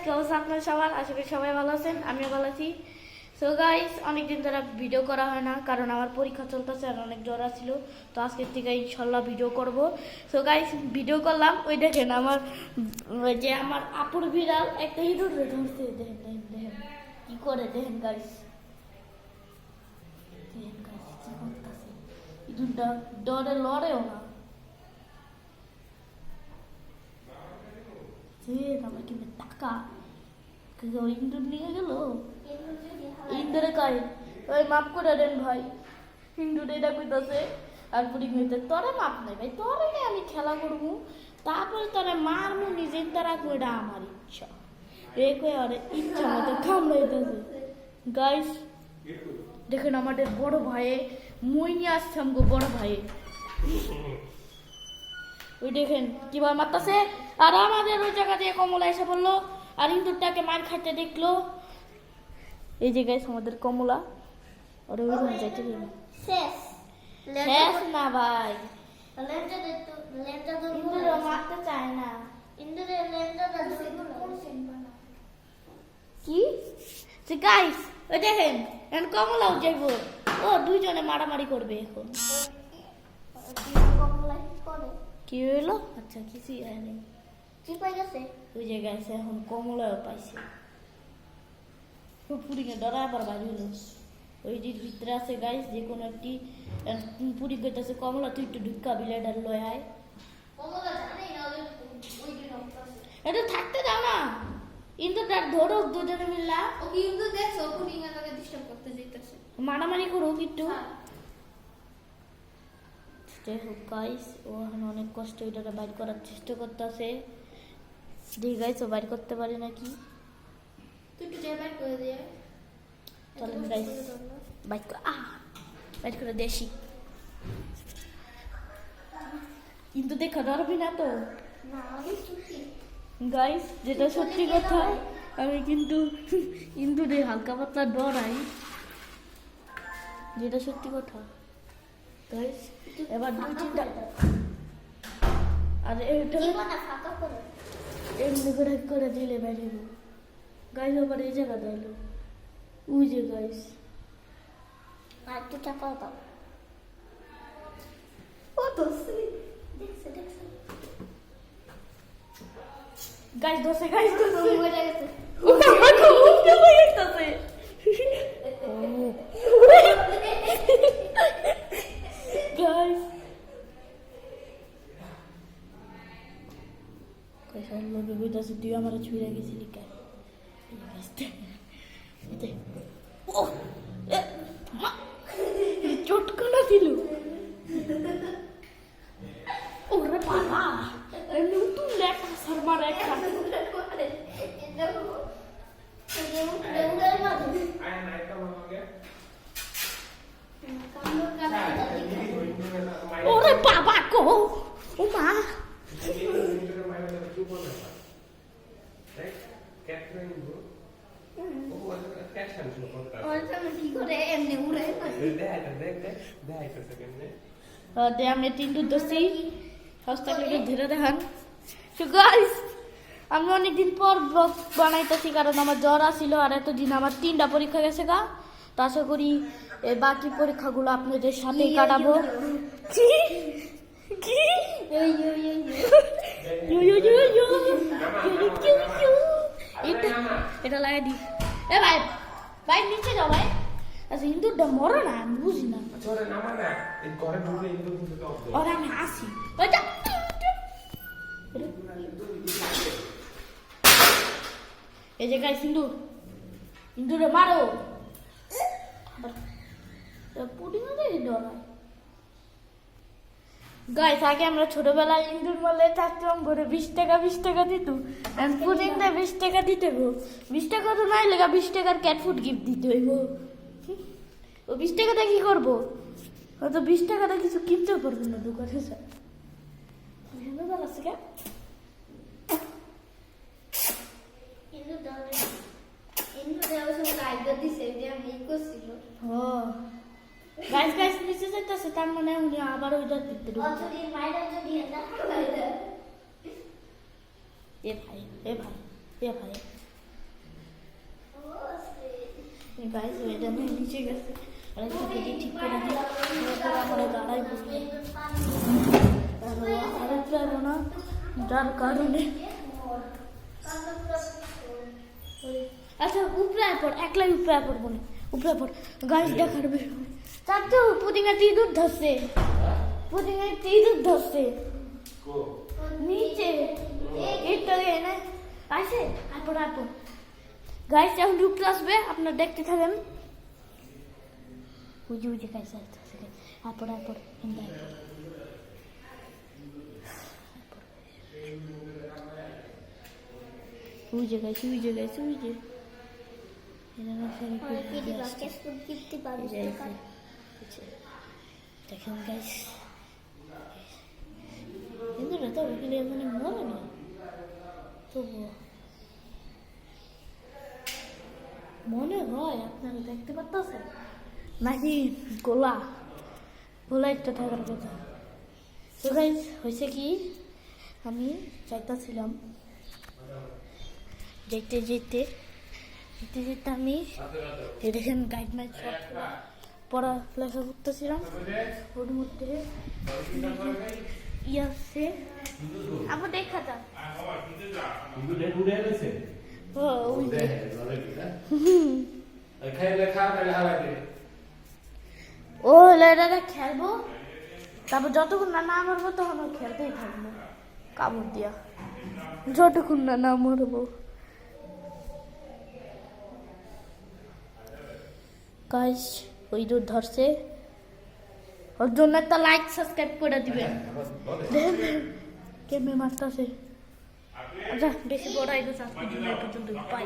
কি অবস্থা আপনার সবার? আশা করি সবাই ভালো আছেন, আমিও ভালো আছি। সো গাইস, অনেকদিন ধরে ভিডিও করা হয় না, কারণ আমার পরীক্ষা চলতেছে আর অনেক জ্বর ছিল। তো আজকের থেকে ইনশাল্লাহ ভিডিও করব। সো গাইস, ভিডিও করলাম। ওই দেখেন আমার যে আমার আপুর বিড়াল একটা ইঁদুর ধরছে। দেখেন দেখেন দেখেন কি করে, দেখেন গাইস, দেখেন গাইস কি করতেছে। ইঁদুরটা ডরে লড়েও না। আমার কিন্তু টাকা ইন্দুর নিয়ে গেল। ইন্দুরে কয় ওই মাপ করে দেন ভাই। ইন্দুর এটা কইতাছে আর পুরি কইতে তোরে মাপ নাই ভাই, তোরে নিয়ে আমি খেলা করবো, তারপরে তোরে মারমু নিজে তারা কইটা আমার ইচ্ছা। এ কই আরে ইচ্ছা মতো কামড়াইতেছে। গাইস দেখেন আমাদের বড় ভাইয়ে মই নিয়ে আসছে আমগো বড় ভাইয়ে। ওই দেখেন কিভাবে মারতেছে। আর আমাদের ওই জায়গা দিয়ে কমলা এসে বললো আর ইন্দুরটাকে মার খাইতে দেখলো। এই যে গাইস আমাদের কমলা ওরে ওই রুমে যাইতে দিল। শেষ না ভাই, ইন্দুর মারতে চায় না। কি যে গাইস ওই দেখেন এখন কমলাও যাইবো। ও দুইজনে মারামারি করবে এখন। কি হইলো? আচ্ছা কিছুই হয়নি। কি পাই গেছে? ওই যে গেছে এখন কমলাও পাইছে। পুরিকে ডরা আবার বাইরে হলো। ওইটির ভিতরে আছে গাইস যে কোনো একটি পুরি গেতেছে। কমলা তুই একটু ঢুকা বিলাইটার লয় আয়। এটা থাকতে দাও না। ইন্দুরটার ধরো দুজনে মিললা। ওকে ইন্দু দেখছো পুডিং এর লগে ডিস্টার্ব করতে যাইতাছে। মারামারি করুক একটু। যাই হোক গাইস, ও এখন অনেক কষ্ট এটাকে বাইর করার চেষ্টা করতেছে। দেখি গাইস ও বাইর করতে পারে নাকি। তুই একটু বাইর করে দে। চলেন গাইস বাইর করে দেশি। কিন্তু দেখা ডরবি না তো? না আমি সত্যি গাইস যেটা সত্যি কথা, আমি কিন্তু ইন্দুরে হালকা পাতলা ডরাই, যেটা সত্যি কথা গাইস। এবার দুই তিনটা আর এটা ফাঁকা করে এমনি করে দিলে বাইরে গাইস। আবার এই জায়গা দিল ওই যে গাইস। আর একটু চাপাও দাও। ও তো দেখছে গাইস দোসে গাইস দোসে মরে গেছে। ও আমার খুব ভালো লাগতেছে। গাইস কইসার লোকে কইতাছে তুই আমার ছুঁড়ে গেছিলি কেন? ও চটকানা দিল। ওরে বাবা নতুন লেখা শর্মার একটা ওরে বাবা কো ও মা। আমি তিনটু দোষী হস্তাকে ধরে দেখান। গাইস আমি অনেকদিন পর ব্লগ বানাইতেছি, কারণ আমার জ্বর আসছিল আর এতদিন আমার 3টা পরীক্ষা গেছে গা। তো আশা করি বাকি পরীক্ষাগুলো আপনাদের সাথেই কাটাবো। কি কি এটা লাগাই দি। এ ভাই ভাই নিচে যাও ভাই। আচ্ছা ইন্দুরটা মরো না, আমি বুঝি না। ওরা আমি আসি এই যে গাইস ইন্দুরে মারো। গাইস আগে আমরা ছোটবেলায় ইন্দুর মারলে চাচ্ছিলাম ঘরে 20 টাকা দিত। পুডিং দেয় 20 টাকা দিতে গো। 20 টাকা তো নাই লেগা 20 টাকার ক্যাট ফুড গিফট দিতে হইব। ও 20 টাকাটা কি করবো? হয়তো 20 টাকাটা কিছু কিনতেও পারবো না দোকানে। আছে কে গাইস গাইস নিচে যাইতেছে, তার মানে উনি আবার ওইটার দিতে এ ভাই গাইস এটা নিচে গেছে আর এটাকে ঠিক করে দিলাম তারপর আমরা দাঁড়াই বসে আর যাবো না যার কারণে আচ্ছা উপরে পড় একলাই উপরে পড়বো না উপরে পড় গাছ দেখার বিষয় চাচু পুদিনা তীদুর ধরছে পুদিনা তীদুর ধরছে নিচে এটা এনে আছে আপড় আপড় গাইস এখন উপরে আসবে আপনারা দেখতে থাকেন বুঝে বুঝে গাইস আসছে আপড় আপড় ইন্দাই বুঝে গাইস বুঝে এটা না और फिर बाकी स्कूल कितनी बार इसका দেখেন গাইস কিন্তু এটা ওগুলো মানে মরে না তবুও মনে হয় আপনারা দেখতে পাচ্ছেন নাকি গোলা গোলা একটা থাকার কথা তো গাইস হয়েছে কি আমি চাইতেছিলাম যেতে যেতে যেতে যেতে আমি এই দেখেন গাইড মাইড সব পড়ালেখা করতেছিলাম ওর মধ্যে আছে আবার দেখা যাক ওই যে ও হলো এটা খেলবো তারপর যতক্ষণ না না মারবো তখন ও খেলতেই থাকবো কামড় দিয়া যতক্ষণ না না মারবো গাইস ওই দূর ধরছে ওর জন্য একটা লাইক সাবস্ক্রাইব করে দিবেন দেখেন কেমনে মারতেছে আচ্ছা বেশি বড় আইডো সাবস্ক্রাইব পর্যন্ত পাই